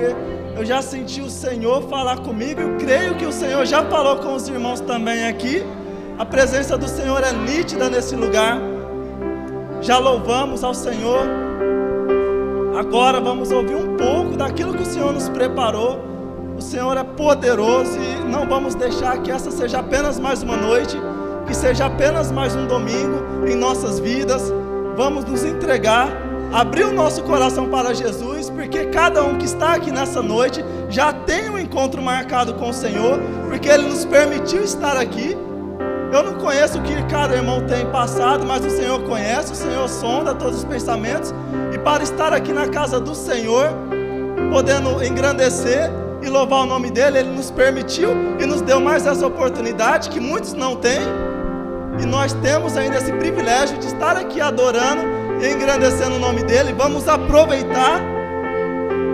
porque eu já senti o Senhor falar comigo, eu creio que o Senhor já falou com os irmãos também aqui. A presença do Senhor é nítida nesse lugar. Já louvamos ao Senhor. Agora vamos ouvir um pouco daquilo que o Senhor nos preparou. O Senhor é poderoso e não vamos deixar que essa seja apenas mais uma noite, que seja apenas mais um domingo em nossas vidas. Vamos nos entregar, abrir o nosso coração para Jesus, porque cada um que está aqui nessa noite já tem um encontro marcado com o Senhor, porque Ele nos permitiu estar aqui. Eu não conheço o que cada irmão tem passado, mas o Senhor conhece, o Senhor sonda todos os pensamentos, e para estar aqui na casa do Senhor, podendo engrandecer e louvar o nome dEle, Ele nos permitiu e nos deu mais essa oportunidade que muitos não têm, e nós temos ainda esse privilégio de estar aqui adorando e engrandecendo o nome dEle. Vamos aproveitar,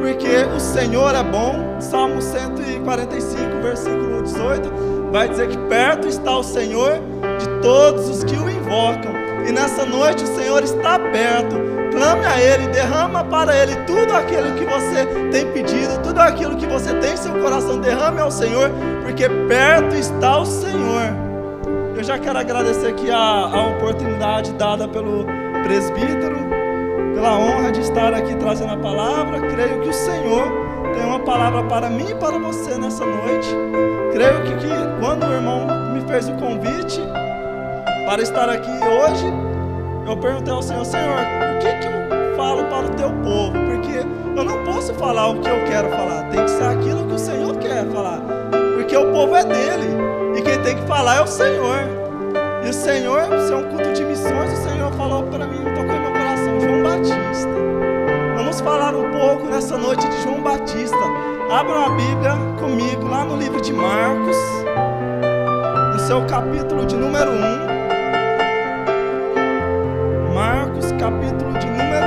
porque o Senhor é bom. Salmo 145, versículo 18, vai dizer que perto está o Senhor de todos os que o invocam. E nessa noite o Senhor está perto. Clame a Ele, derrama para Ele tudo aquilo que você tem pedido, tudo aquilo que você tem em seu coração, derrame ao Senhor, porque perto está o Senhor. Eu já quero agradecer aqui a oportunidade dada pelo presbítero, pela honra de estar aqui trazendo a palavra. Creio que o Senhor tem uma palavra para mim e para você nessa noite. Creio que quando o irmão me fez o convite para estar aqui hoje, eu perguntei ao Senhor: Senhor, o que eu falo para o teu povo? Porque eu não posso falar o que eu quero falar, tem que ser aquilo que o Senhor quer falar, porque o povo é dele, e quem tem que falar é o Senhor. E o Senhor, se é um culto de missões, o Senhor falou para mim, tocou em meu coração, João Batista. Vamos falar um pouco nessa noite de João Batista. Abram a Bíblia comigo lá no livro de Marcos, no seu capítulo de número 1. Marcos, capítulo de número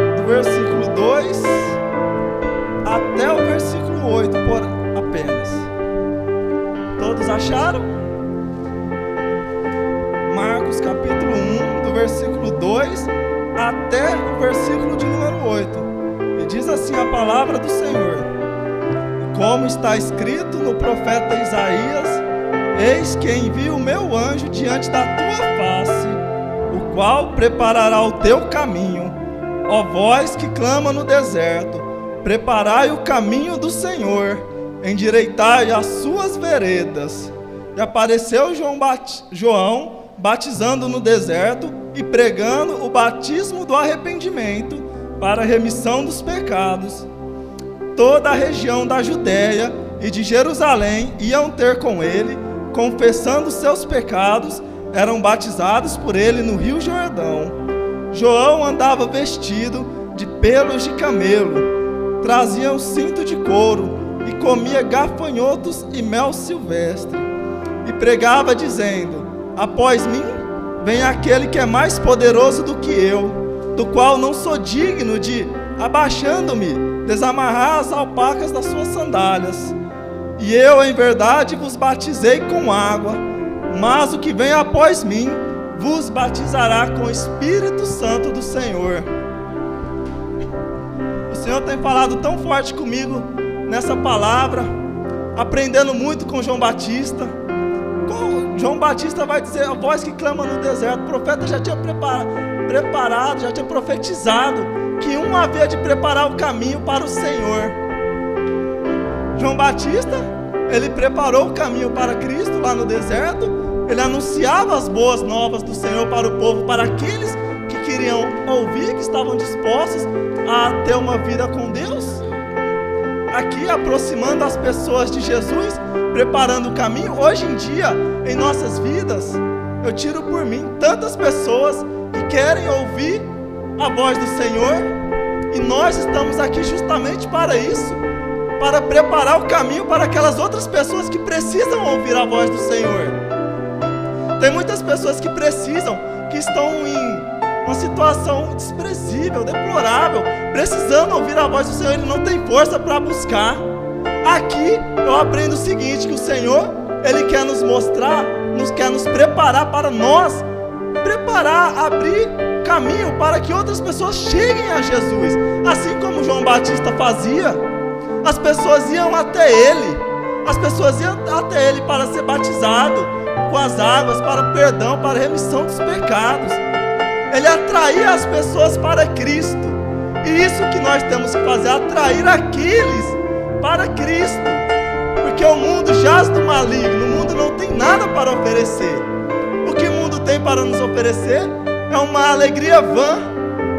1. Do versículo 2 até o versículo 8, por apenas. Todos acharam? Marcos capítulo 1, do versículo 2 até o versículo de número 8. E diz assim a palavra do Senhor: como está escrito no profeta Isaías: eis que envio o meu anjo diante da tua face, o qual preparará o teu caminho. Ó vós que clama no deserto, preparai o caminho do Senhor, endireitai as suas veredas. E apareceu João batizando no deserto e pregando o batismo do arrependimento para a remissão dos pecados. Toda a região da Judéia e de Jerusalém iam ter com ele, confessando seus pecados, eram batizados por ele no Rio Jordão. João andava vestido de pelos de camelo, trazia um cinto de couro e comia gafanhotos e mel silvestre, e pregava dizendo: após mim vem aquele que é mais poderoso do que eu, do qual não sou digno de, abaixando-me, desamarrar as alpacas das suas sandálias. E eu, em verdade, vos batizei com água, mas o que vem após mim vos batizará com o Espírito Santo do Senhor. O Senhor tem falado tão forte comigo nessa palavra, aprendendo muito com João Batista. João Batista vai dizer: a voz que clama no deserto. O profeta já tinha preparado, já tinha profetizado que um havia de preparar o caminho para o Senhor. João Batista, ele preparou o caminho para Cristo lá no deserto. Ele anunciava as boas novas do Senhor para o povo, para aqueles que queriam ouvir, que estavam dispostos a ter uma vida com Deus. Aqui, aproximando as pessoas de Jesus, preparando o caminho. Hoje em dia, em nossas vidas, eu tiro por mim tantas pessoas que querem ouvir a voz do Senhor, e nós estamos aqui justamente para isso, para preparar o caminho para aquelas outras pessoas que precisam ouvir a voz do Senhor. Tem muitas pessoas que precisam, que estão em uma situação desprezível, deplorável, precisando ouvir a voz do Senhor, ele não tem força para buscar. Aqui eu aprendo o seguinte, que o Senhor, Ele quer nos mostrar, quer nos preparar para nós, abrir caminho para que outras pessoas cheguem a Jesus. Assim como João Batista fazia, as pessoas iam até ele. As pessoas iam até ele para ser batizado com as águas, para perdão, para remissão dos pecados. Ele atraía as pessoas para Cristo. E isso que nós temos que fazer, atrair aqueles para Cristo. Porque o mundo jaz do maligno, o mundo não tem nada para oferecer. O que o mundo tem para nos oferecer é uma alegria vã,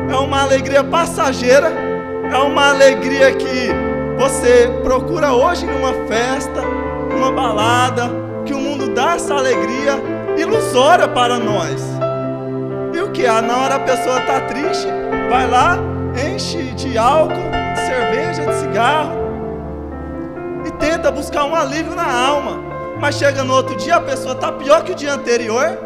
é uma alegria passageira, é uma alegria que você procura hoje numa festa, numa balada, que o mundo dá essa alegria ilusória para nós. E o que? Na hora a pessoa está triste, vai lá, enche de álcool, de cerveja, de cigarro e tenta buscar um alívio na alma. Mas chega no outro dia, a pessoa está pior que o dia anterior.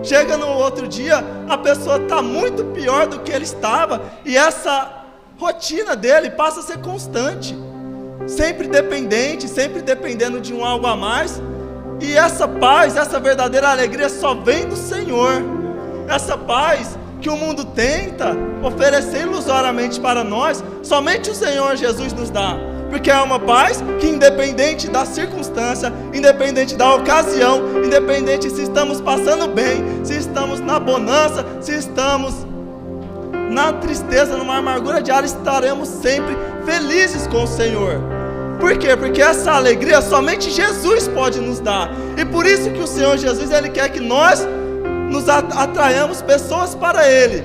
Chega no outro dia, a pessoa está muito pior do que ele estava. E essa rotina dele passa a ser constante, sempre dependente, sempre dependendo de um algo a mais. E essa paz, essa verdadeira alegria só vem do Senhor. Essa paz que o mundo tenta oferecer ilusoriamente para nós, somente o Senhor Jesus nos dá. Porque é uma paz que, independente da circunstância, independente da ocasião, independente se estamos passando bem, se estamos na bonança, se estamos na tristeza, numa amargura diária, estaremos sempre felizes com o Senhor. Por quê? Porque essa alegria somente Jesus pode nos dar. E por isso que o Senhor Jesus, Ele quer que nós nos atraiamos pessoas para Ele.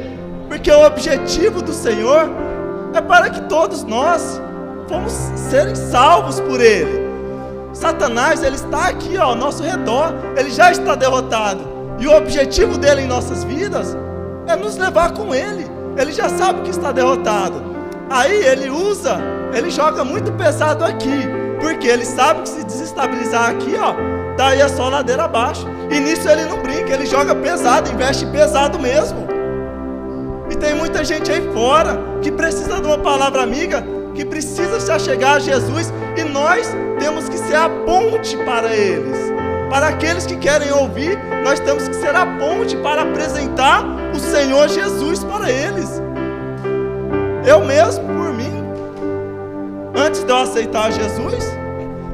Porque o objetivo do Senhor é para que todos nós vamos serem salvos por Ele. Satanás, ele está aqui ao nosso redor, ele já está derrotado. E o objetivo dele em nossas vidas é nos levar com Ele. Ele já sabe que está derrotado. Aí ele joga muito pesado aqui, porque ele sabe que se desestabilizar aqui, daí é só ladeira abaixo. E nisso ele não brinca, ele joga pesado, investe pesado mesmo. E tem muita gente aí fora que precisa de uma palavra amiga, que precisa se achegar a Jesus, e nós temos que ser a ponte para eles. Para aqueles que querem ouvir, nós temos que ser a ponte para apresentar o Senhor Jesus para eles. Eu mesmo, por mim, antes de eu aceitar Jesus,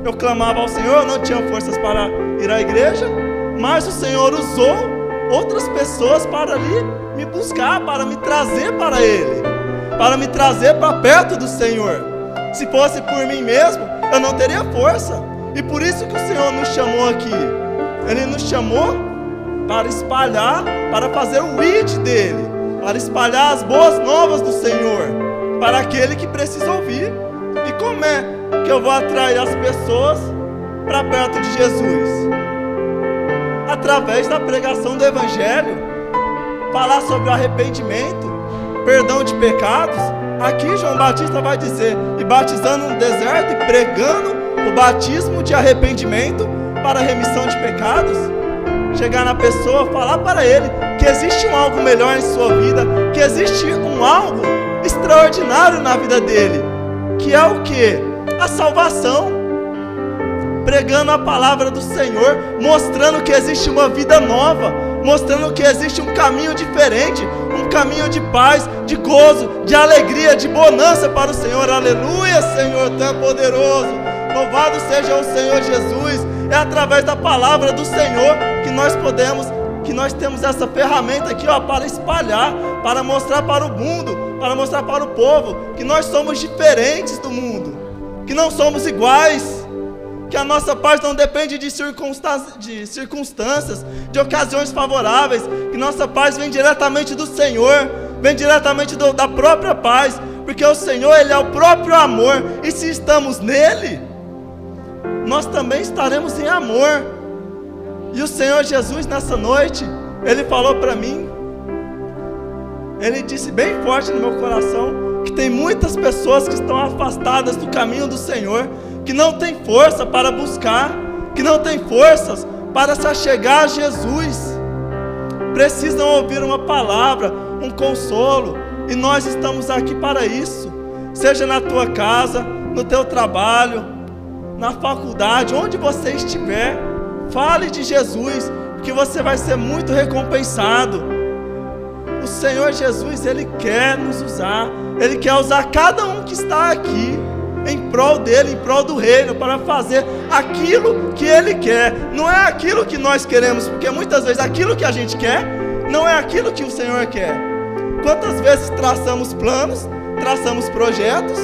eu clamava ao Senhor, eu não tinha forças para ir à igreja, mas o Senhor usou outras pessoas para ali me buscar, para me trazer para Ele, para me trazer para perto do Senhor. Se fosse por mim mesmo, eu não teria força. E por isso que o Senhor nos chamou aqui. Ele nos chamou para espalhar, para fazer o ID dele, para espalhar as boas novas do Senhor para aquele que precisa ouvir. E como é que eu vou atrair as pessoas para perto de Jesus? Através da pregação do Evangelho, falar sobre o arrependimento, perdão de pecados. Aqui João Batista vai dizer: e batizando no deserto e pregando o batismo de arrependimento para a remissão de pecados. Chegar na pessoa, falar para ele que existe um algo melhor em sua vida, que existe um algo extraordinário na vida dele, que é o que? A salvação. Pregando a palavra do Senhor, mostrando que existe uma vida nova, mostrando que existe um caminho diferente, um caminho de paz, de gozo, de alegria, de bonança para o Senhor. Aleluia, Senhor, Tu é poderoso. Louvado seja o Senhor Jesus. É através da palavra do Senhor que nós temos essa ferramenta aqui, para espalhar, para mostrar para o mundo, para mostrar para o povo que nós somos diferentes do mundo, que não somos iguais, que a nossa paz não depende de circunstâncias, de ocasiões favoráveis, que nossa paz vem diretamente do Senhor, vem diretamente da própria paz, porque o Senhor, Ele é o próprio amor, e se estamos nele, nós também estaremos em amor. E o Senhor Jesus, nessa noite, Ele falou para mim, Ele disse bem forte no meu coração, que tem muitas pessoas que estão afastadas do caminho do Senhor, que não tem força para buscar, que não tem forças para se achegar a Jesus, precisam ouvir uma palavra, um consolo, e nós estamos aqui para isso. Seja na tua casa, no teu trabalho, na faculdade, onde você estiver, fale de Jesus, que você vai ser muito recompensado. O Senhor Jesus, Ele quer nos usar. Ele quer usar cada um que está aqui em prol dele, em prol do reino, para fazer aquilo que Ele quer. Não é aquilo que nós queremos, porque muitas vezes aquilo que a gente quer não é aquilo que o Senhor quer. Quantas vezes traçamos planos, traçamos projetos,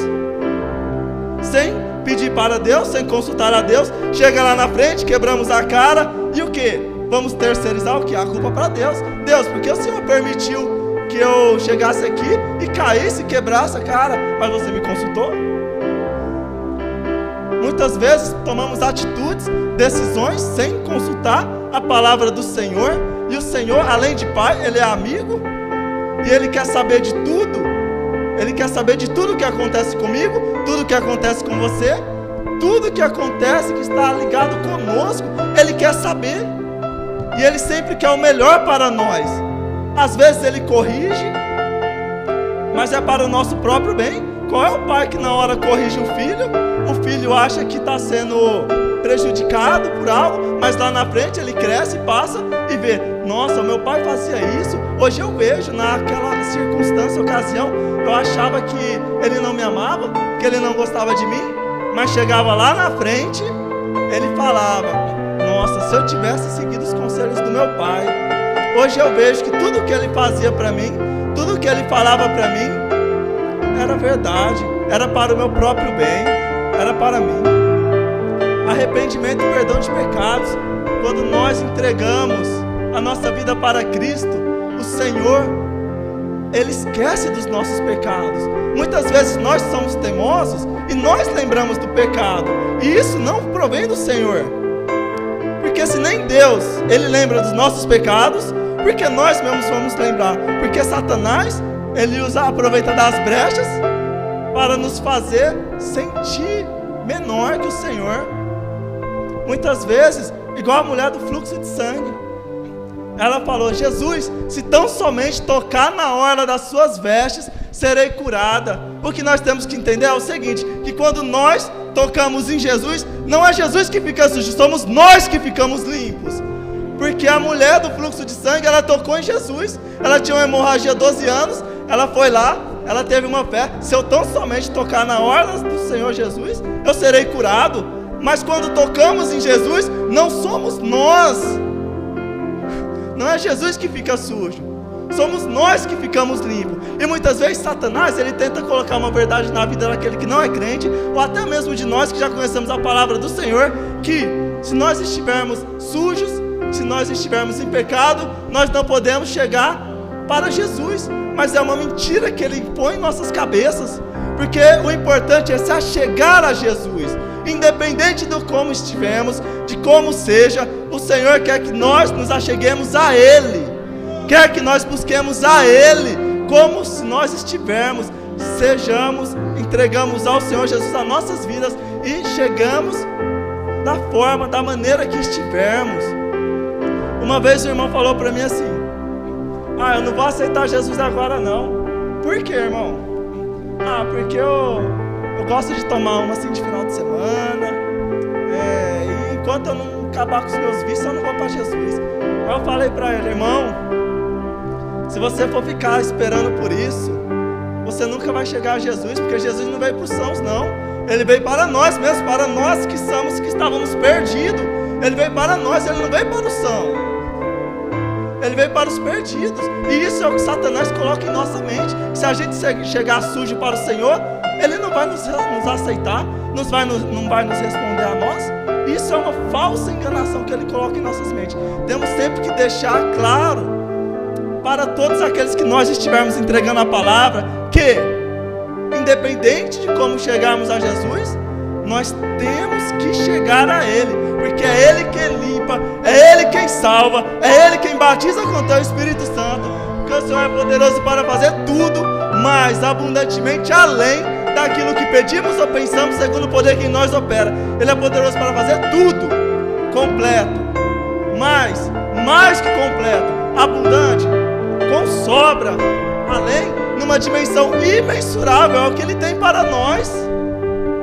sem pedir para Deus, sem consultar a Deus, chega lá na frente, quebramos a cara, e o que? Vamos terceirizar o que? A culpa para Deus. Deus, porque o Senhor permitiu que eu chegasse aqui e caísse, quebrasse a cara, mas você me consultou? Muitas vezes tomamos atitudes, decisões, sem consultar a palavra do Senhor, e o Senhor, além de Pai, Ele é amigo, e Ele quer saber de tudo. Ele quer saber de tudo que acontece comigo, tudo que acontece com você, tudo que acontece que está ligado conosco, Ele quer saber. E Ele sempre quer o melhor para nós. Às vezes Ele corrige, mas é para o nosso próprio bem. Qual é o pai que na hora corrige o filho acha que está sendo prejudicado por algo, mas lá na frente ele cresce, passa e vê, nossa, meu pai fazia isso, hoje eu vejo naquela circunstância, ocasião, eu achava que ele não me amava, que ele não gostava de mim, mas chegava lá na frente, ele falava, nossa, se eu tivesse seguido os conselhos do meu pai, hoje eu vejo que tudo que ele fazia para mim, tudo que ele falava para mim, era verdade, era para o meu próprio bem, era para mim. Arrependimento e perdão de pecados. Quando nós entregamos a nossa vida para Cristo, o Senhor, Ele esquece dos nossos pecados. Muitas vezes nós somos teimosos e nós lembramos do pecado, e isso não provém do Senhor, porque se nem Deus, Ele lembra dos nossos pecados, porque nós mesmos vamos lembrar? Porque Satanás, ele aproveita das brechas para nos fazer sentir menor que o Senhor. Muitas vezes, igual a mulher do fluxo de sangue, ela falou, Jesus, se tão somente tocar na orla das suas vestes, serei curada. O que nós temos que entender é o seguinte, que quando nós tocamos em Jesus, não é Jesus que fica sujo, somos nós que ficamos limpos. Porque a mulher do fluxo de sangue, ela tocou em Jesus, ela tinha uma hemorragia há 12 anos, ela foi lá, ela teve uma fé, se eu tão somente tocar na orla do Senhor Jesus, eu serei curado. Mas quando tocamos em Jesus, não somos nós, não é Jesus que fica sujo, somos nós que ficamos limpos. E muitas vezes Satanás, ele tenta colocar uma verdade na vida daquele que não é crente, ou até mesmo de nós que já conhecemos a palavra do Senhor, que se nós estivermos sujos, se nós estivermos em pecado, nós não podemos chegar para Jesus. Mas é uma mentira que ele impõe em nossas cabeças, porque o importante é se achegar a Jesus, independente de como estivemos, de como seja, o Senhor quer que nós nos acheguemos a Ele, quer que nós busquemos a Ele, como se nós estivermos, sejamos, entregamos ao Senhor Jesus as nossas vidas e chegamos da forma, da maneira que estivermos. Uma vez o irmão falou para mim assim, eu não vou aceitar Jesus agora não. Por quê, irmão? Porque eu gosto de tomar uma assim de final de semana, e enquanto eu não acabar com os meus vícios, eu não vou para Jesus. Aí eu falei para ele, irmão, se você for ficar esperando por isso, você nunca vai chegar a Jesus, porque Jesus não veio para os sãos não, Ele veio para nós mesmos, para nós que estávamos perdidos. Ele veio para nós, Ele não veio para o são, Ele veio para os perdidos. E isso é o que Satanás coloca em nossa mente. Se a gente chegar sujo para o Senhor, Ele não vai nos aceitar, não vai nos responder a nós. Isso é uma falsa enganação que Ele coloca em nossas mentes. Temos sempre que deixar claro para todos aqueles que nós estivermos entregando a palavra, que independente de como chegarmos a Jesus, nós temos que chegar a Ele, porque é Ele quem limpa, é Ele quem salva, é Ele quem batiza com o Teu Espírito Santo, porque o Senhor é poderoso para fazer tudo, mais abundantemente além daquilo que pedimos ou pensamos, segundo o poder que em nós opera. Ele é poderoso para fazer tudo, completo, mais que completo, abundante, com sobra, além, numa dimensão imensurável, é o que Ele tem para nós.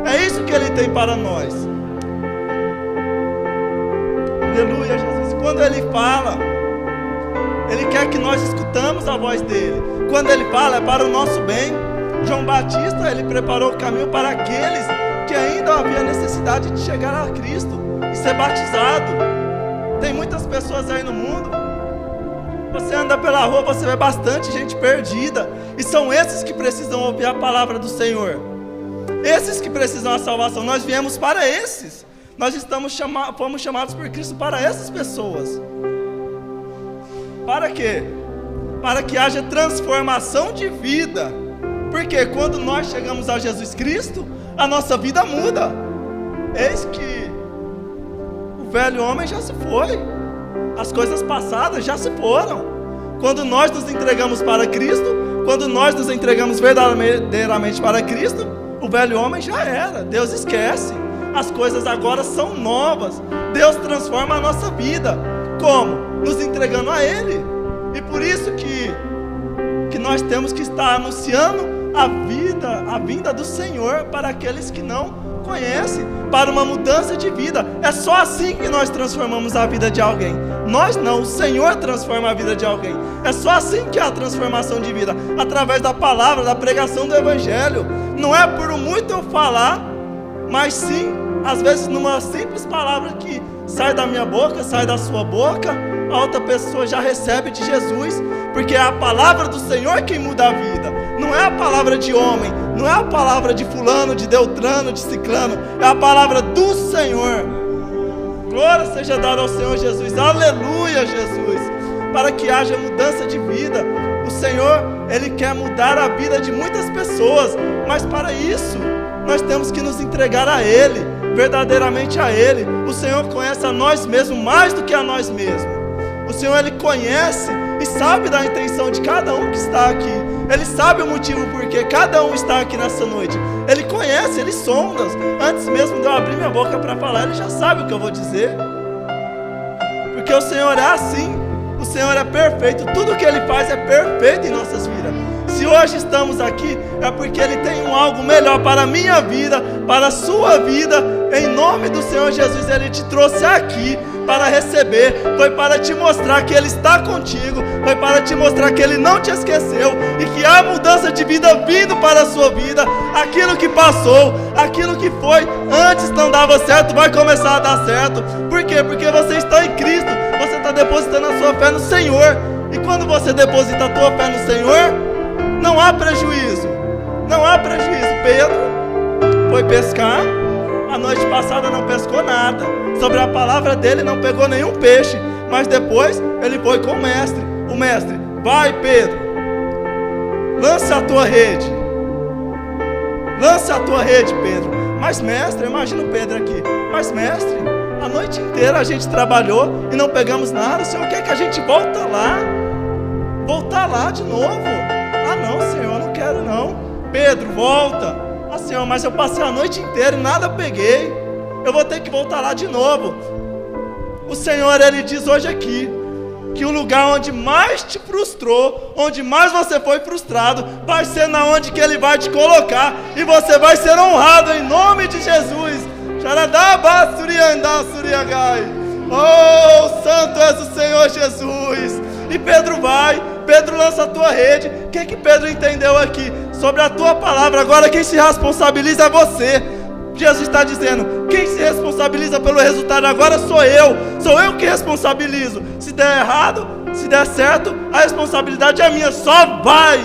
É isso que Ele tem para nós. Aleluia, Jesus. Quando Ele fala Ele quer que nós escutamos a voz dele. Quando ele fala, é para o nosso bem. João Batista, ele preparou o caminho para aqueles que ainda havia necessidade de chegar a Cristo e ser batizado. Tem muitas pessoas aí no mundo. Você anda pela rua, você vê bastante gente perdida. E são esses que precisam ouvir a palavra do Senhor. Esses que precisam da salvação. Nós viemos para esses. Nós fomos chamados por Cristo para essas pessoas. Para quê? Para que haja transformação de vida. Porque quando nós chegamos a Jesus Cristo, a nossa vida muda. Eis que o velho homem já se foi. As coisas passadas já se foram. Quando nós nos entregamos para Cristo, quando nós nos entregamos verdadeiramente para Cristo, o velho homem já era. Deus esquece. As coisas agora são novas. Deus transforma a nossa vida. Como? Nos entregando a Ele. E por isso que nós temos que estar anunciando a vinda do Senhor para aqueles que não conhecem, para uma mudança de vida. É só assim que nós transformamos a vida de alguém. Nós não, o Senhor transforma a vida de alguém. É só assim que há a transformação de vida, através da palavra, da pregação do Evangelho. Não é por muito eu falar, mas sim, às vezes numa simples palavra que sai da minha boca, sai da sua boca, a outra pessoa já recebe de Jesus, porque é a palavra do Senhor quem muda a vida. Não é a palavra de homem, não é a palavra de fulano, de Deltrano, de Ciclano, é a palavra do Senhor. Glória seja dada ao Senhor Jesus, aleluia Jesus, para que haja mudança de vida. O Senhor, Ele quer mudar a vida de muitas pessoas, mas para isso, nós temos que nos entregar a Ele, verdadeiramente a Ele. O Senhor conhece a nós mesmos mais do que a nós mesmos. O Senhor, Ele conhece e sabe da intenção de cada um que está aqui. Ele sabe o motivo por que cada um está aqui nessa noite. Ele conhece, Ele sonda. Antes mesmo de eu abrir minha boca para falar, Ele já sabe o que eu vou dizer. Porque o Senhor é assim. O Senhor é perfeito. Tudo que Ele faz é perfeito em nossas vidas. Se hoje estamos aqui, é porque Ele tem algo melhor para a minha vida, para a sua vida. Em nome do Senhor Jesus, Ele te trouxe aqui para receber, foi para te mostrar que Ele está contigo, foi para te mostrar que Ele não te esqueceu e que há mudança de vida vindo para a sua vida. Aquilo que passou, aquilo que foi antes não dava certo, vai começar a dar certo. Por quê? Porque você está em Cristo, você está depositando a sua fé no Senhor. E quando você deposita a tua fé no Senhor, não há prejuízo, não há prejuízo. Pedro foi pescar, a noite passada não pescou nada, sobre a palavra dele não pegou nenhum peixe, mas depois ele foi com o mestre. O mestre, vai Pedro, lance a tua rede, lance a tua rede Pedro. Mas mestre, imagina o Pedro aqui, mas mestre, a noite inteira a gente trabalhou e não pegamos nada, o Senhor quer que a gente voltar lá de novo? Ah não Senhor, eu não quero não. Pedro, volta. Ah Senhor, mas eu passei a noite inteira e nada peguei, eu vou ter que voltar lá de novo. O Senhor, Ele diz hoje aqui, que o lugar onde mais te frustrou, onde mais você foi frustrado, vai ser na onde que Ele vai te colocar, e você vai ser honrado em nome de Jesus. Oh, santo és o Senhor Jesus. E Pedro vai, Pedro lança a tua rede. O que Pedro entendeu aqui? Sobre a tua palavra, agora quem se responsabiliza é você. Jesus está dizendo, quem se responsabiliza pelo resultado agora sou eu que responsabilizo. Se der errado, se der certo, a responsabilidade é minha, só vai.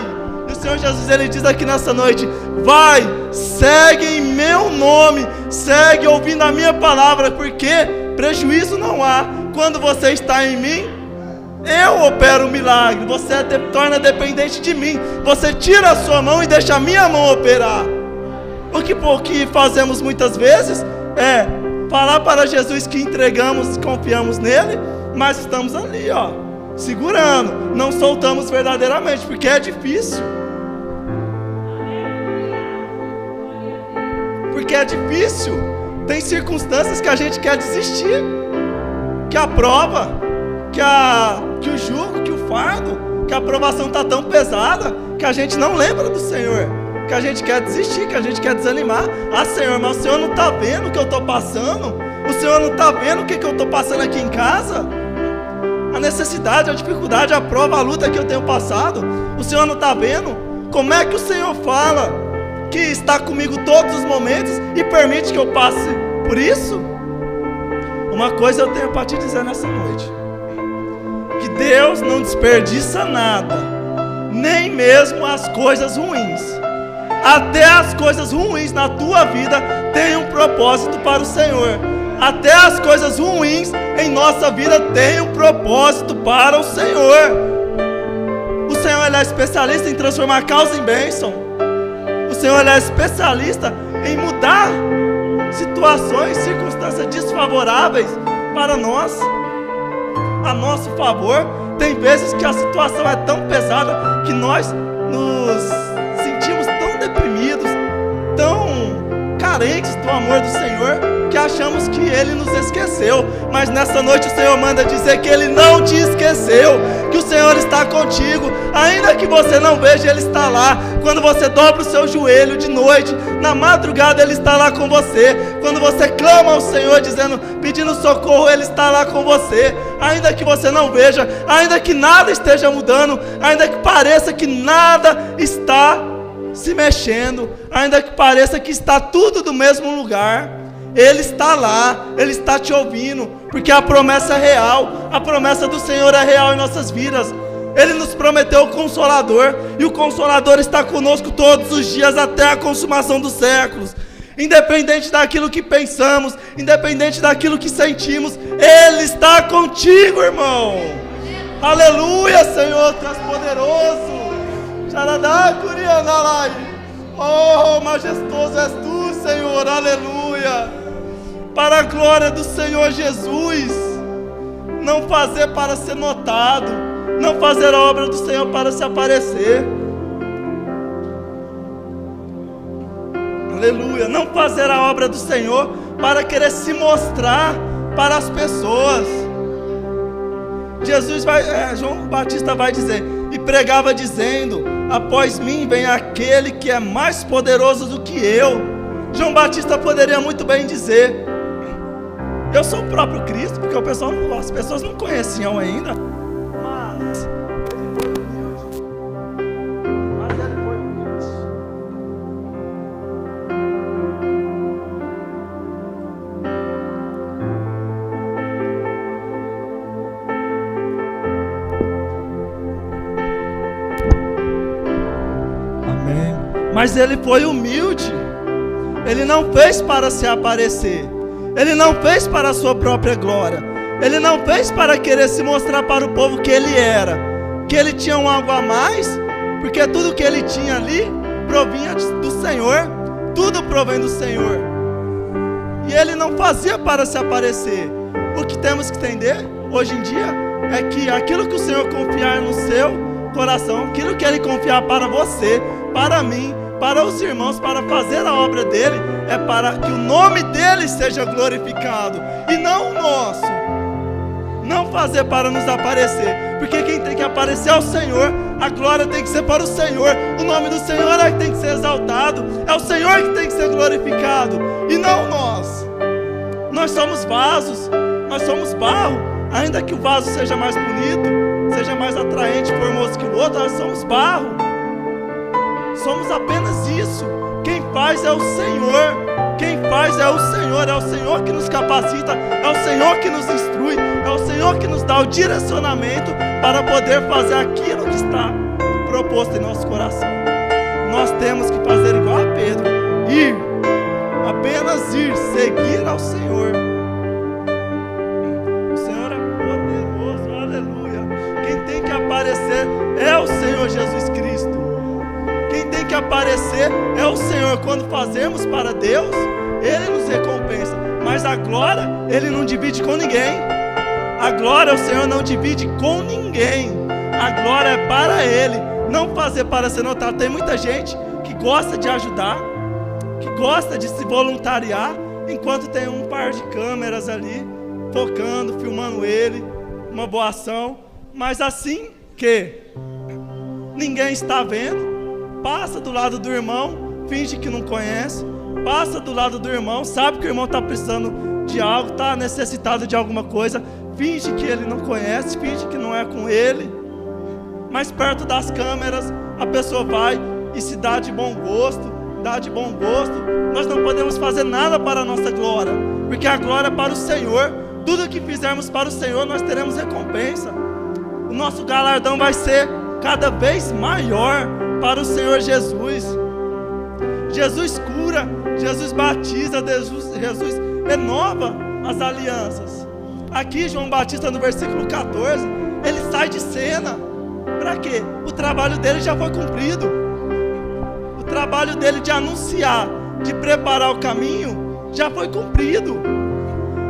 E o Senhor Jesus, Ele diz aqui nessa noite, vai, segue em meu nome, segue ouvindo a minha palavra, porque prejuízo não há. Quando você está em mim, eu opero o milagre, você torna dependente de mim, você tira a sua mão e deixa a minha mão operar. O que fazemos muitas vezes é falar para Jesus que entregamos, confiamos nele, mas estamos ali, segurando, não soltamos verdadeiramente, porque é difícil. Porque é difícil. Tem circunstâncias que a gente quer desistir, que a prova, que o jugo, que o fardo, que a provação está tão pesada, que a gente não lembra do Senhor, que a gente quer desistir, que a gente quer desanimar. Ah Senhor, mas o Senhor não está vendo o que eu estou passando? O Senhor não está vendo o que eu estou passando aqui em casa? a necessidade, a dificuldade, a prova, a luta que eu tenho passado, o Senhor não está vendo? Como é que o Senhor fala que está comigo todos os momentos e permite que eu passe por isso? Uma coisa eu tenho para te dizer nessa noite: que Deus não desperdiça nada, nem mesmo as coisas ruins. Até as coisas ruins na tua vida têm um propósito para o Senhor. Até as coisas ruins em nossa vida têm um propósito para o Senhor. O Senhor, ele é especialista em transformar causa em bênção. O Senhor, ele é especialista em mudar situações, circunstâncias desfavoráveis para nós, a nosso favor. Tem vezes que a situação é tão pesada que nós nos sentimos tão deprimidos, tão carentes do amor do Senhor, que achamos que Ele nos esqueceu. Mas nessa noite o Senhor manda dizer que Ele não te esqueceu, que o Senhor está contigo, ainda que você não veja, Ele está lá. Quando você dobra o seu joelho de noite, na madrugada Ele está lá com você. Quando você clama ao Senhor pedindo socorro, Ele está lá com você. Ainda que você não veja, ainda que nada esteja mudando, ainda que pareça que nada está se mexendo, ainda que pareça que está tudo do mesmo lugar, Ele está lá, Ele está te ouvindo, porque a promessa é real, a promessa do Senhor é real em nossas vidas. Ele nos prometeu o Consolador, e o Consolador está conosco todos os dias até a consumação dos séculos. Independente daquilo que pensamos, independente daquilo que sentimos, Ele está contigo, irmão. Aleluia, Senhor, Tu és poderoso. Oh, majestoso és Tu, Senhor, aleluia. Para a glória do Senhor Jesus. Não fazer para ser notado, não fazer a obra do Senhor para se aparecer. Aleluia. Não fazer a obra do Senhor para querer se mostrar para as pessoas. João Batista vai dizer: e pregava dizendo: após mim vem aquele que é mais poderoso do que eu. João Batista poderia muito bem dizer: eu sou o próprio Cristo, porque as pessoas não conheciam ainda. Mas ele foi humilde. Amém. Mas ele foi humilde. Ele não fez para se aparecer. Ele não fez para a sua própria glória. Ele não fez para querer se mostrar para o povo que ele era, que ele tinha algo a mais, porque tudo que ele tinha ali provinha do Senhor. Tudo provém do Senhor. E ele não fazia para se aparecer. O que temos que entender hoje em dia é que aquilo que o Senhor confiar no seu coração, aquilo que Ele confiar para você, para mim, para os irmãos, para fazer a obra dEle, é para que o nome dEle seja glorificado, e não o nosso. Não fazer para nos aparecer, porque quem tem que aparecer é o Senhor. A glória tem que ser para o Senhor. O nome do Senhor é que tem que ser exaltado. É o Senhor que tem que ser glorificado, e não nós. Nós somos vasos, nós somos barro. Ainda que o vaso seja mais bonito, seja mais atraente, formoso que o outro, nós somos barro. Somos apenas isso. Quem faz é o Senhor. Quem faz é o Senhor. É o Senhor que nos capacita, é o Senhor que nos instrui, é o Senhor que nos dá o direcionamento para poder fazer aquilo que está proposto em nosso coração. Nós temos que fazer igual a Pedro: ir, apenas ir, seguir ao Senhor. O Senhor é poderoso, aleluia. Quem tem que aparecer é o Senhor Jesus Cristo. Quem tem que aparecer é o Senhor. Quando fazemos para Deus, Ele nos recompensa. Mas a glória, Ele não divide com ninguém. A glória o Senhor não divide com ninguém. A glória é para Ele. Não fazer para ser notado. Tem muita gente que gosta de ajudar, que gosta de se voluntariar, enquanto tem um par de câmeras ali, focando, filmando ele, uma boa ação. Mas assim que ninguém está vendo, passa do lado do irmão, finge que não conhece, passa do lado do irmão, sabe que o irmão está precisando de algo, está necessitado de alguma coisa, finge que ele não conhece, finge que não é com ele, mas perto das câmeras a pessoa vai e se dá de bom gosto, Nós não podemos fazer nada para a nossa glória, porque a glória é para o Senhor. Tudo que fizermos para o Senhor, nós teremos recompensa. O nosso galardão vai ser cada vez maior para o Senhor Jesus. Jesus cura, Jesus batiza, Jesus renova as alianças. Aqui João Batista, no versículo 14, ele sai de cena. Para quê? O trabalho dele já foi cumprido. O trabalho dele de anunciar, de preparar o caminho, já foi cumprido.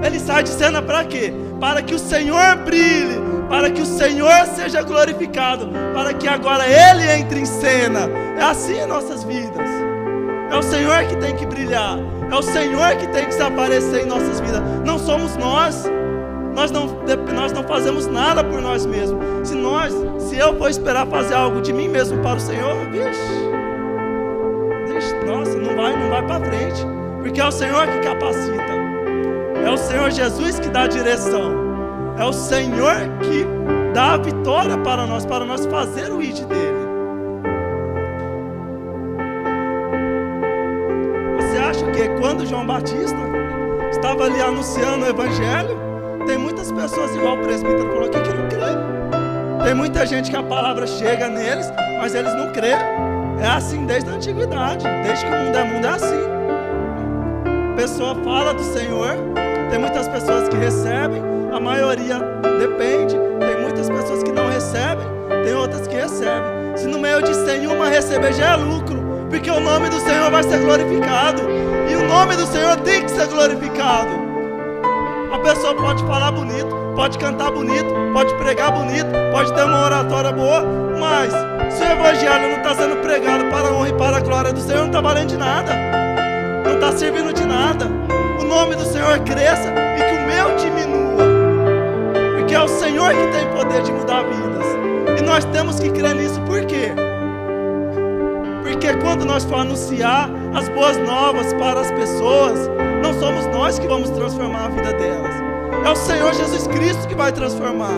Ele sai de cena para quê? Para que o Senhor brilhe, para que o Senhor seja glorificado, para que agora Ele entre em cena. É assim em nossas vidas. É o Senhor que tem que brilhar, é o Senhor que tem que se aparecer em nossas vidas. Não somos nós. Nós não fazemos nada por nós mesmos. Se eu for esperar fazer algo de mim mesmo para o Senhor, nossa, não vai para frente, porque é o Senhor que capacita, é o Senhor Jesus que dá a direção, é o Senhor que dá a vitória para nós fazer o id dele. Você acha que quando João Batista estava ali anunciando o Evangelho, tem muitas pessoas, igual o presbítero falou aqui, que não crê. Tem muita gente que a palavra chega neles, mas eles não crê. É assim desde a antiguidade, desde que o mundo é assim. A pessoa fala do Senhor, tem muitas pessoas que recebem, a maioria depende, tem muitas pessoas que não recebem, tem outras que recebem. Se no meio de 100 uma receber, já é lucro, porque o nome do Senhor vai ser glorificado, e o nome do Senhor tem que ser glorificado. A pessoa pode falar bonito, pode cantar bonito, pode pregar bonito, pode ter uma oratória boa, mas se o Evangelho não está sendo pregado para a honra e para a glória do Senhor, não está valendo de nada, não está servindo de nada. O nome do Senhor cresça e que o meu diminua, porque é o Senhor que tem poder de mudar vidas, e nós temos que crer nisso. Por quê? Porque quando nós for anunciar as boas novas para as pessoas, não somos nós que vamos transformar a vida delas, é o Senhor Jesus Cristo que vai transformar.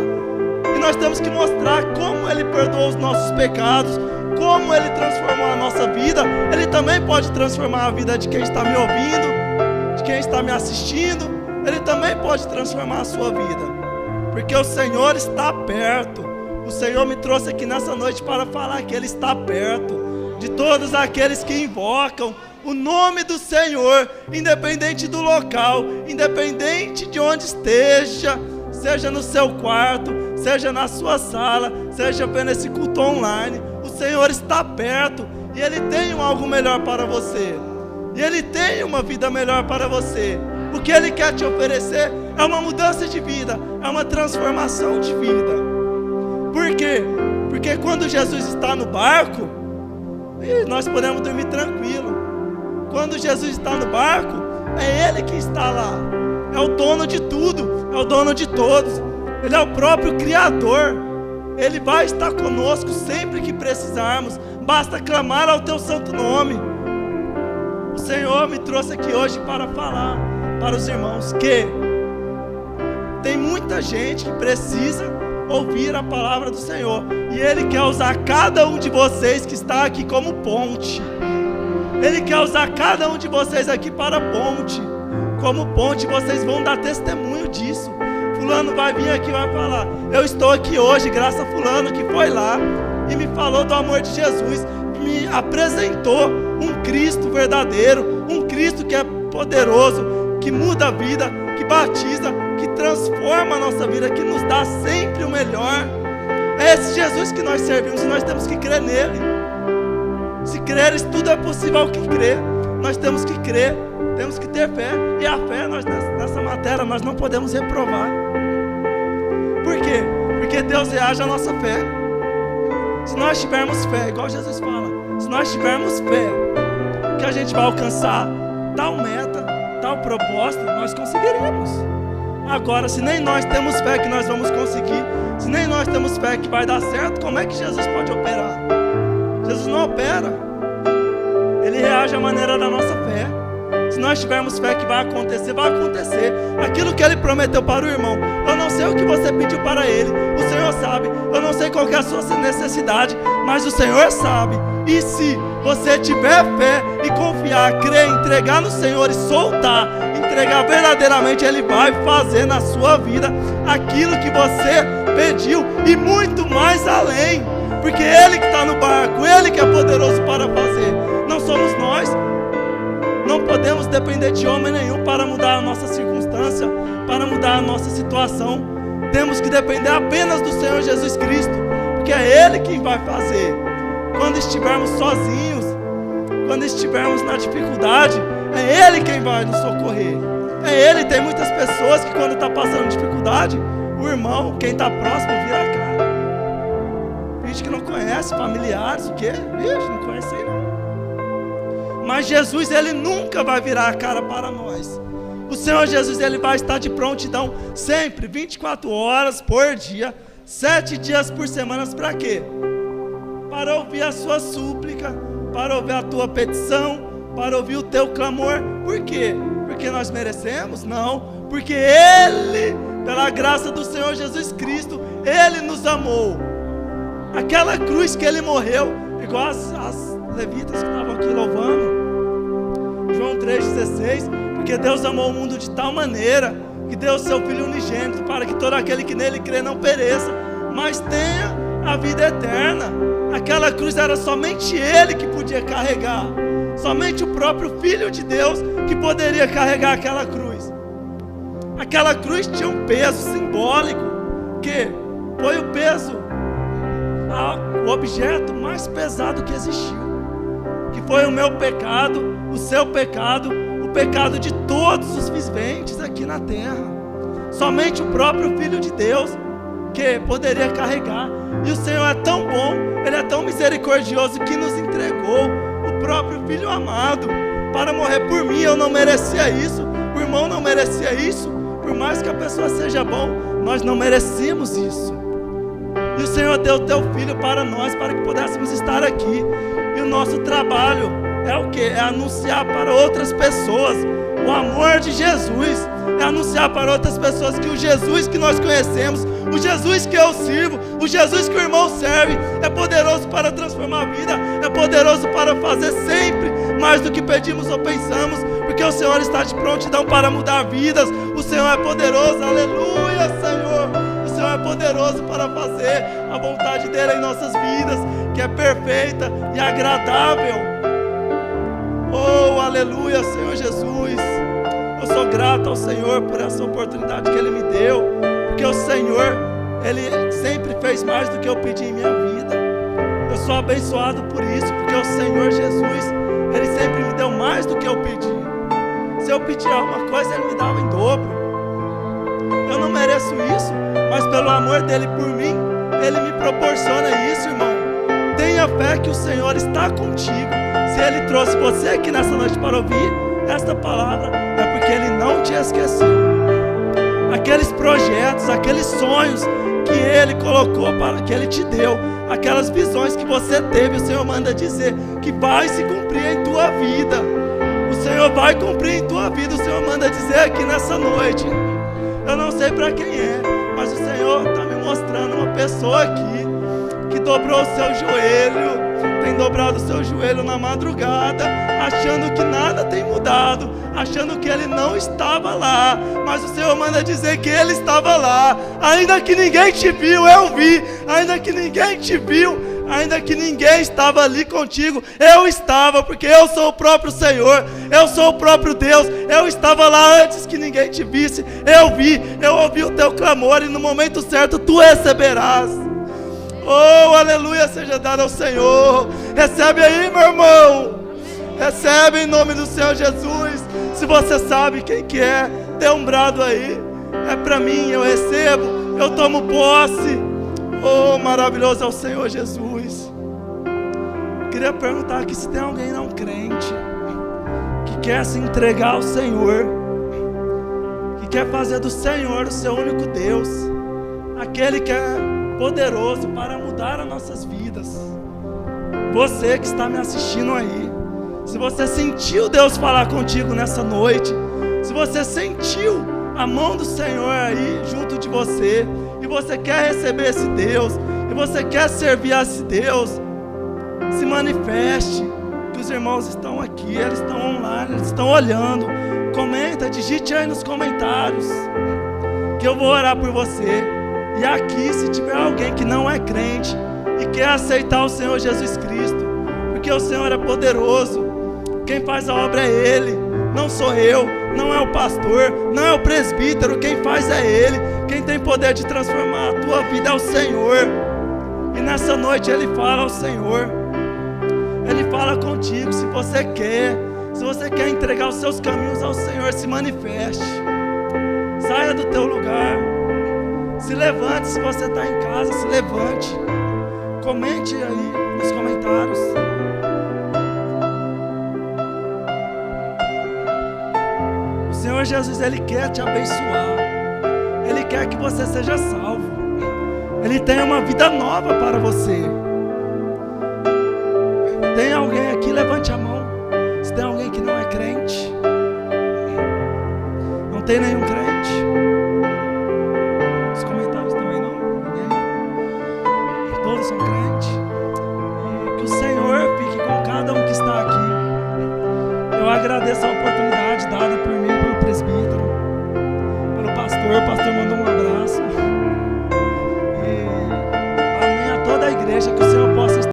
E nós temos que mostrar como Ele perdoou os nossos pecados, como Ele transformou a nossa vida. Ele também pode transformar a vida de quem está me ouvindo, de quem está me assistindo. Ele também pode transformar a sua vida, porque o Senhor está perto. O Senhor me trouxe aqui nessa noite para falar que Ele está perto de todos aqueles que invocam o nome do Senhor, independente do local, independente de onde esteja, seja no seu quarto, seja na sua sala, seja vendo esse culto online. O Senhor está perto e Ele tem algo melhor para você, e Ele tem uma vida melhor para você. O que Ele quer te oferecer é uma mudança de vida, é uma transformação de vida. Por quê? Porque quando Jesus está no barco, nós podemos dormir tranquilo. Quando Jesus está no barco, é Ele que está lá, é o dono de tudo, é o dono de todos, Ele é o próprio Criador. Ele vai estar conosco sempre que precisarmos, basta clamar ao Teu santo nome. O Senhor me trouxe aqui hoje para falar para os irmãos que tem muita gente que precisa ouvir a palavra do Senhor, e Ele quer usar cada um de vocês que está aqui como ponte. Ele quer usar cada um de vocês aqui para ponte. Como ponte, vocês vão dar testemunho disso. Fulano vai vir aqui e vai falar: eu estou aqui hoje graças a fulano que foi lá e me falou do amor de Jesus, me apresentou um Cristo verdadeiro, um Cristo que é poderoso, que muda a vida, que batiza, que transforma a nossa vida, que nos dá sempre o melhor. É esse Jesus que nós servimos, e nós temos que crer nele. Se creres, tudo é possível ao que crer. Nós temos que crer, temos que ter fé. E a fé, nessa matéria, nós não podemos reprovar. Por quê? Porque Deus reage à nossa fé. Se nós tivermos fé, igual Jesus fala, se nós tivermos fé que a gente vai alcançar tal meta, tal propósito, nós conseguiremos. Agora, se nem nós temos fé que nós vamos conseguir, se nem nós temos fé que vai dar certo, como é que Jesus pode operar? Jesus não opera. Ele reage à maneira da nossa fé. Se nós tivermos fé que vai acontecer, vai acontecer. Aquilo que Ele prometeu para o irmão. Eu não sei o que você pediu para Ele, o Senhor sabe. Eu não sei qual que é a sua necessidade, mas o Senhor sabe. E se você tiver fé e confiar, crer, entregar no Senhor e soltar, entregar verdadeiramente, Ele vai fazer na sua vida aquilo que você pediu e muito mais além. Porque Ele que está no barco, Ele que é poderoso para fazer. Não somos nós. Não podemos depender de homem nenhum para mudar a nossa circunstância, para mudar a nossa situação. Temos que depender apenas do Senhor Jesus Cristo, porque é Ele quem vai fazer. Quando estivermos sozinhos, quando estivermos na dificuldade, é Ele quem vai nos socorrer. É Ele. Tem muitas pessoas que quando está passando dificuldade, o irmão, quem está próximo, vira a cara. Gente que não conhece, familiares, o quê? Vixe, não conhece aí não. Mas Jesus, Ele nunca vai virar a cara para nós. O Senhor Jesus, Ele vai estar de prontidão sempre, 24 horas por dia, 7 dias por semana. Para quê? Para ouvir a sua súplica, para ouvir a tua petição, para ouvir o teu clamor. Por quê? Porque nós merecemos? Não. Porque Ele, pela graça do Senhor Jesus Cristo, Ele nos amou. Aquela cruz que Ele morreu, igual as levitas que estavam aqui louvando, João 3,16, porque Deus amou o mundo de tal maneira, que deu o seu Filho unigênito, para que todo aquele que nele crê não pereça, mas tenha a vida eterna. Aquela cruz era somente Ele que podia carregar, somente o próprio Filho de Deus que poderia carregar aquela cruz. Aquela cruz tinha um peso simbólico, que foi o peso, o objeto mais pesado que existiu, que foi o meu pecado, o seu pecado, o pecado de todos os viventes aqui na terra. Somente o próprio Filho de Deus que poderia carregar. E o Senhor é tão bom, Ele é tão misericordioso, que nos entregou o próprio Filho amado para morrer por mim. Eu não merecia isso, o irmão não merecia isso. Por mais que a pessoa seja bom, nós não merecíamos isso. E o Senhor deu o teu Filho para nós, para que pudéssemos estar aqui. E o nosso trabalho é o quê? É anunciar para outras pessoas o amor de Jesus. É anunciar para outras pessoas que o Jesus que nós conhecemos, o Jesus que eu sirvo, o Jesus que o irmão serve, é poderoso para transformar a vida, é poderoso para fazer sempre mais do que pedimos ou pensamos, porque o Senhor está de prontidão para mudar vidas. O Senhor é poderoso, aleluia, Senhor. O Senhor é poderoso para fazer a vontade dEle em nossas vidas, que é perfeita e agradável. Oh, aleluia, Senhor Jesus. Eu sou grato ao Senhor por essa oportunidade que Ele me deu, porque o Senhor, Ele sempre fez mais do que eu pedi em minha vida. Eu sou abençoado por isso, porque o Senhor Jesus, Ele sempre me deu mais do que eu pedi. Se eu pedir alguma coisa, Ele me dava em dobro. Eu não mereço isso, mas pelo amor dEle por mim, Ele me proporciona isso, irmão. Tenha fé que o Senhor está contigo. Se Ele trouxe você aqui nessa noite para ouvir esta palavra, é porque Ele não te esqueceu. Aqueles projetos, aqueles sonhos que Ele colocou, que Ele te deu, aquelas visões que você teve, o Senhor manda dizer que vai se cumprir em tua vida. O Senhor vai cumprir em tua vida. O Senhor manda dizer aqui nessa noite. Eu não sei para quem é, mas o Senhor está me mostrando uma pessoa aqui que dobrou o seu joelho, tem dobrado o seu joelho na madrugada, achando que nada tem mudado, achando que Ele não estava lá, mas o Senhor manda dizer que Ele estava lá. Ainda que ninguém te viu, eu vi. Ainda que ninguém te viu, ainda que ninguém estava ali contigo, eu estava, porque eu sou o próprio Senhor, eu sou o próprio Deus. Eu estava lá antes que ninguém te visse, eu vi, eu ouvi o teu clamor, e no momento certo tu receberás. Oh, aleluia, seja dado ao Senhor. Recebe aí, meu irmão. Recebe em nome do Senhor Jesus. Se você sabe quem que é, dê um brado aí. É para mim, eu recebo, eu tomo posse. Oh, maravilhoso é o Senhor Jesus. Queria perguntar aqui se tem alguém não crente, que quer se entregar ao Senhor, que quer fazer do Senhor o seu único Deus, aquele que é poderoso para mudar as nossas vidas. Você que está me assistindo aí, Se você sentiu Deus falar contigo nessa noite, se você sentiu a mão do Senhor aí junto de você, e você quer receber esse Deus, e você quer servir a esse Deus, se manifeste, que os irmãos estão aqui, eles estão online, eles estão olhando. Comenta, digite aí nos comentários, que eu vou orar por você. E aqui, se tiver alguém que não é crente e quer aceitar o Senhor Jesus Cristo, porque o Senhor é poderoso, quem faz a obra é Ele, não sou eu, não é o pastor, não é o presbítero, quem faz é Ele. Quem tem poder de transformar a tua vida é o Senhor. E nessa noite Ele fala ao Senhor, Ele fala contigo. Se você quer entregar os seus caminhos ao Senhor, se manifeste, saia do teu lugar, se levante. Se você está em casa, se levante, comente aí nos comentários. O Senhor Jesus, Ele quer te abençoar, Ele quer que você seja salvo, Ele tem uma vida nova para você. Tem alguém aqui? Levante a mão. Se tem alguém que não é crente, não tem nenhum crente. Os comentários também não? Ninguém? Todos são crentes. E que o Senhor fique com cada um que está aqui. Eu agradeço a oportunidade dada por mim, pelo presbítero, pelo pastor. O pastor mandou